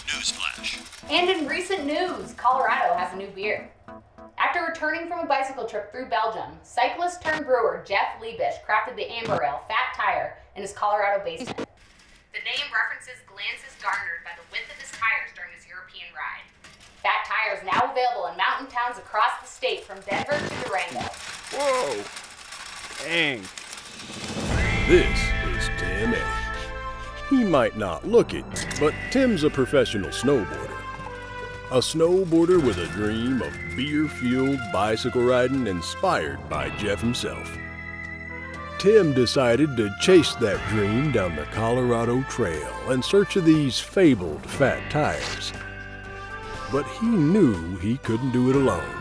Newsflash. And in recent news, Colorado has a new beer. After returning from a bicycle trip through Belgium, cyclist turned brewer Jeff Liebisch crafted the amber ale Fat Tire in his Colorado basement. The name references glances garnered by the width of his tires during his European ride. Fat Tire is now available in mountain towns across the state from Denver to Durango. Whoa! Dang. This is Tim Eddy. He might not look it, but Tim's a professional snowboarder. A snowboarder with a dream of beer-fueled bicycle riding inspired by Jeff himself. Tim decided to chase that dream down the Colorado Trail in search of these fabled fat tires. But he knew he couldn't do it alone.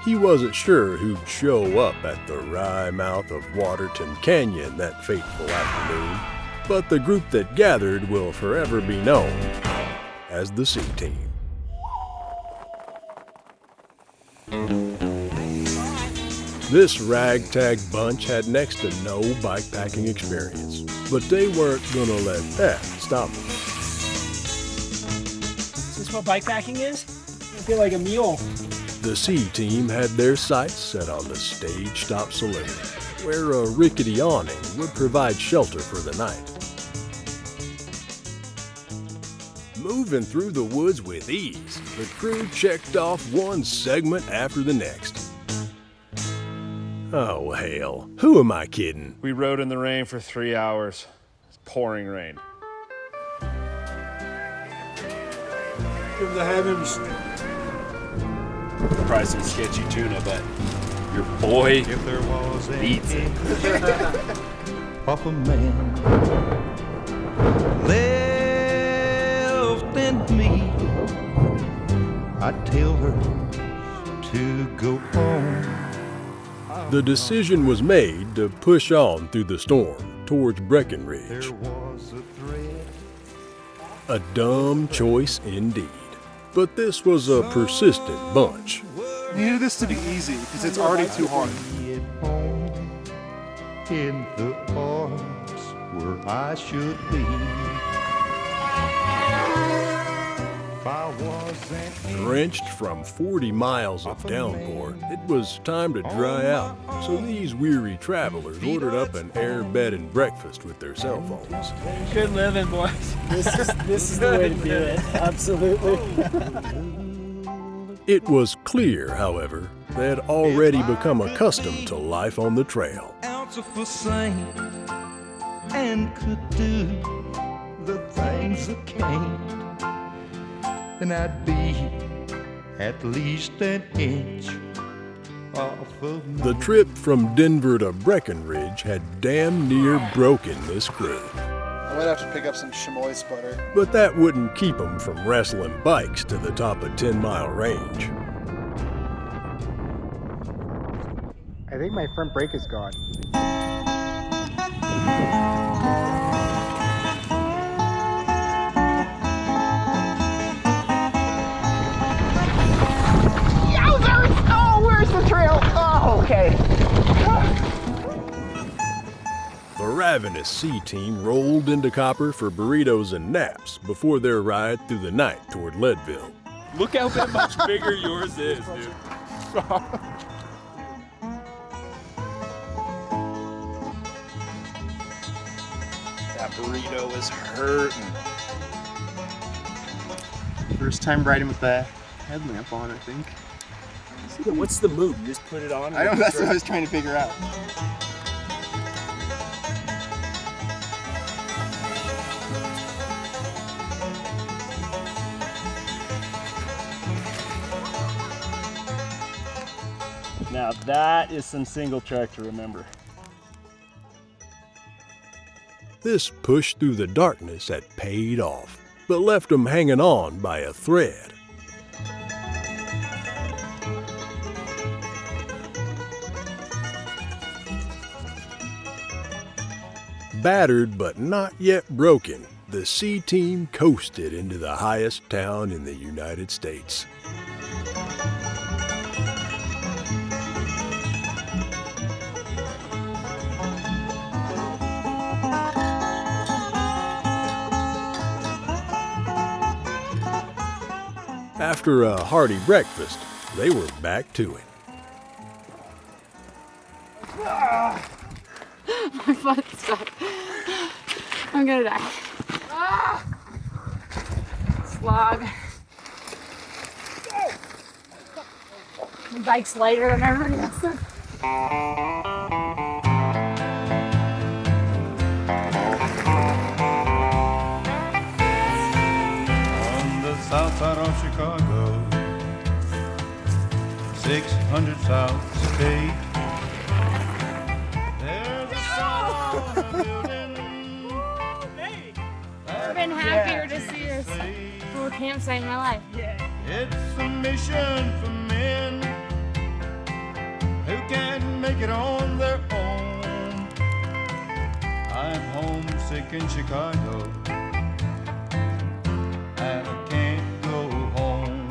He wasn't sure who'd show up at the wry mouth of Waterton Canyon that fateful afternoon, but the group that gathered will forever be known as the C Team. This ragtag bunch had next to no bikepacking experience, but they weren't gonna let that stop them. Is this what bikepacking is? I feel like a mule. The C Team had their sights set on the Stage Stop Saloon, where a rickety awning would provide shelter for the night. Moving through the woods with ease, the crew checked off one segment after the next. Oh, hell. Who am I kidding? We rode in the rain for 3 hours. It's pouring rain. Give the heavens. Probably some sketchy tuna, but your boy If there was beats it. of a man left in me, I'd tell her to go home. The decision was made to push on through the storm towards Breckenridge. There was a thread. A dumb choice indeed. But this was a persistent bunch. Needed this to be easy because it's already too hard. At home in the arms where I should be. If I wasn't Drenched from 40 miles of downpour, it was time to dry out. So these weary travelers ordered up an air bed and breakfast with their cell phones. Good living, boys. This is the way to do it. Absolutely. It was clear, however, they had already become accustomed to life on the trail. ounce of a saint and could do the things that can't, then I'd be at least an inch off of me. The trip from Denver to Breckenridge had damn near broken this crew. I might have to pick up some chamois butter. But that wouldn't keep them from wrestling bikes to the top of 10 Mile Range. I think my front brake is gone. Yowzers! Oh, where's the trail? Oh, okay. The ravenous C-Team rolled into Copper for burritos and naps before their ride through the night toward Leadville. Look how much bigger yours is, dude. That burrito is hurting. First time riding with the headlamp on, I think. What's the move? You just put it on? I don't know, that's what I was trying to figure out. Now that is some single track to remember. This push through the darkness had paid off, but left them hanging on by a thread. Battered but not yet broken, the C-Team coasted into the highest town in the United States. After a hearty breakfast, they were back to it. My foot's stuck. I'm gonna die. Slog. My bike's lighter than everybody else's. On the south side of Chicago, 600 South State. There's a sign on a building. I've been happier to see this little campsite in my life. It's a mission for men who can't make it on their own. I'm homesick in Chicago, and I can't go home.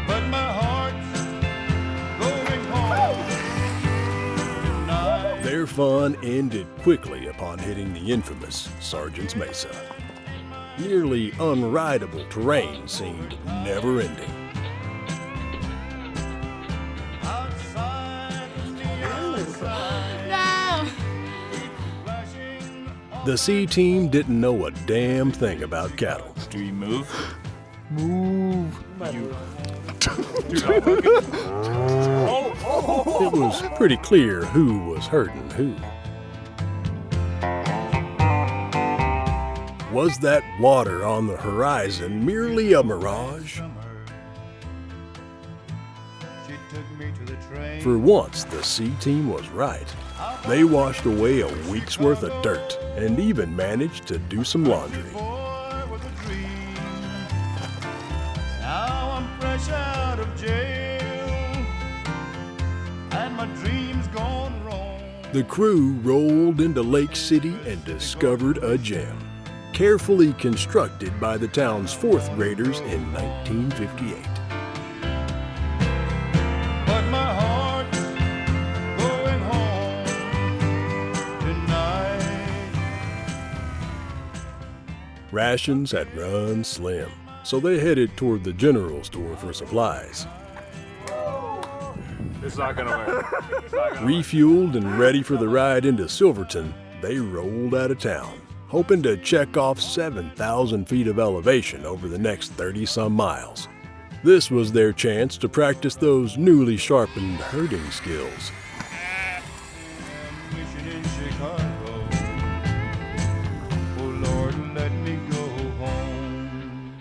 But my heart's going home tonight. Their fun ended quickly upon hitting the infamous Sergeant's Mesa. Nearly unrideable terrain seemed never-ending. No! The C team didn't know a damn thing about cattle. Do you move? It was pretty clear who was hurting who. Was that water on the horizon merely a mirage? For once, the C team was right. They washed away a week's worth of dirt and even managed to do some laundry. Now I'm fresh out of jail, and my dreams gone wrong. The crew rolled into Lake City and discovered a gem, carefully constructed by the town's fourth graders in 1958. But my heart's going home tonight. Rations had run slim, so they headed toward the general store for supplies. It's not gonna work. Refueled and ready for the ride into Silverton, they rolled out of town, hoping to check off 7,000 feet of elevation over the next 30-some miles. This was their chance to practice those newly sharpened herding skills. Mission in Chicago. Oh Lord, let me go home.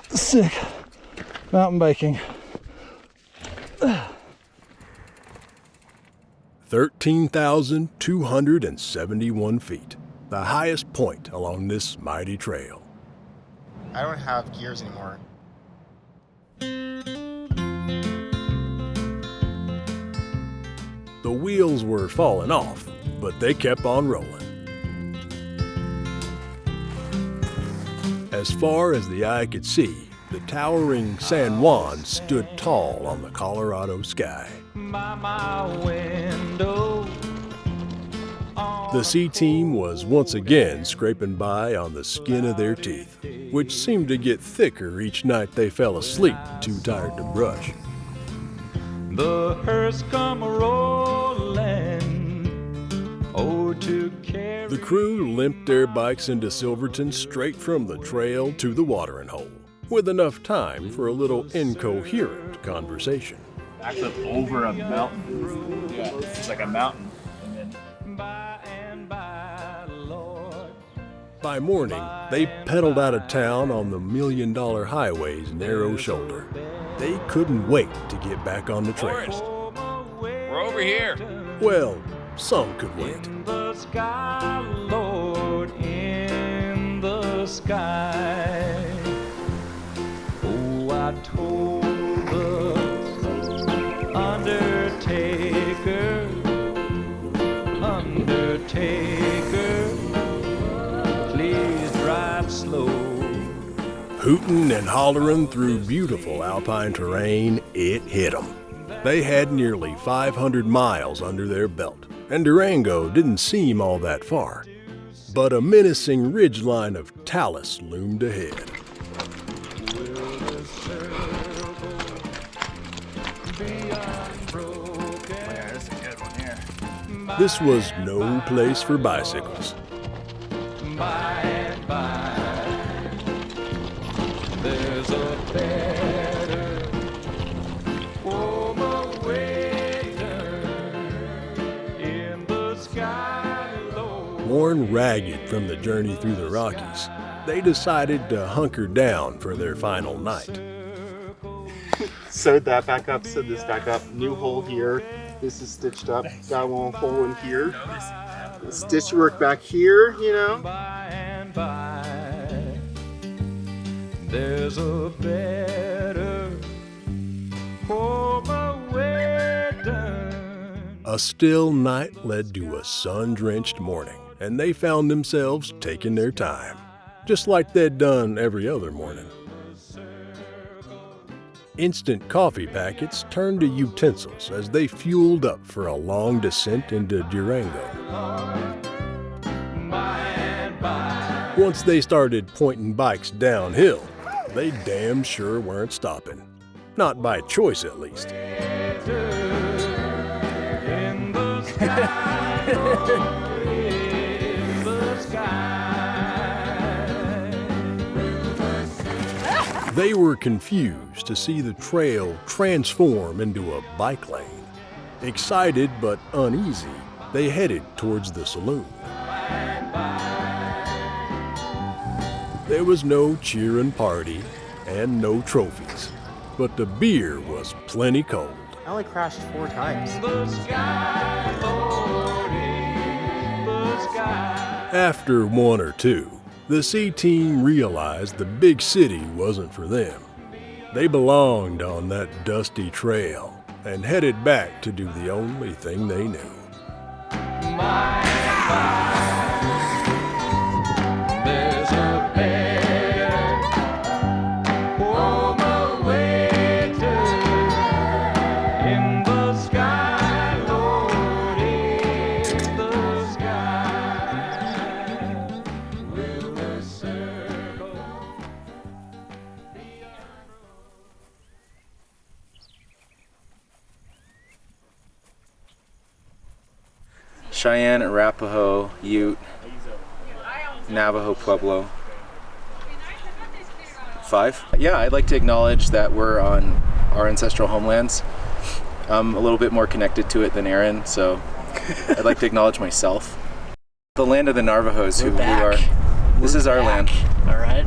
Sick. Mountain biking. 13,271 feet, the highest point along this mighty trail. I don't have gears anymore. The wheels were falling off, but they kept on rolling. As far as the eye could see, the towering San Juan stood tall on the Colorado sky. The C team was once again scraping by on the skin of their teeth, which seemed to get thicker each night they fell asleep, too tired to brush. The hearse come rolling, oh, to carry. The crew limped their bikes into Silverton straight from the trail to the watering hole, with enough time for a little incoherent conversation. Backed up over a mountain. Yeah, it's like a mountain. And then By morning, they pedaled out of town on the million-dollar highway's narrow shoulder. They couldn't wait to get back on the trails. We're over here. Well, some could wait. In the sky, Lord, in the sky. Oh, I told the undertaker, please drive slow. Hooting and hollering through beautiful alpine terrain, it hit 'em. They had nearly 500 miles under their belt, and Durango didn't seem all that far. But a menacing ridgeline of talus loomed ahead. This was no place for bicycles. By and by, there's a better home awaiting in the sky low. Worn ragged from the journey through the Rockies, they decided to hunker down for their final night. Sewed that back up, sewed this back up. New hole here. This is stitched up. Got one hole in here. Stitch work back here, you know. By and by, there's a better home awaiting. A still night led to a sun-drenched morning, and they found themselves taking their time, just like they'd done every other morning. Instant coffee packets turned to utensils as they fueled up for a long descent into Durango. Once they started pointing bikes downhill, they damn sure weren't stopping. Not by choice, at least. They were confused to see the trail transform into a bike lane. Excited but uneasy, they headed towards the saloon. There was no cheer and party and no trophies, but the beer was plenty cold. I only crashed 4 times. After one or two, the C team realized the big city wasn't for them. They belonged on that dusty trail and headed back to do the only thing they knew. There's a better home awaiting in the sky, Lord, in the sky. Will the circle Cheyenne, Arapaho, Ute, Navajo, Pueblo. 5? Yeah, I'd like to acknowledge that we're on our ancestral homelands. I'm a little bit more connected to it than Aaron, so I'd like to acknowledge myself. The land of the Navajos, who we are. This is our land. All right.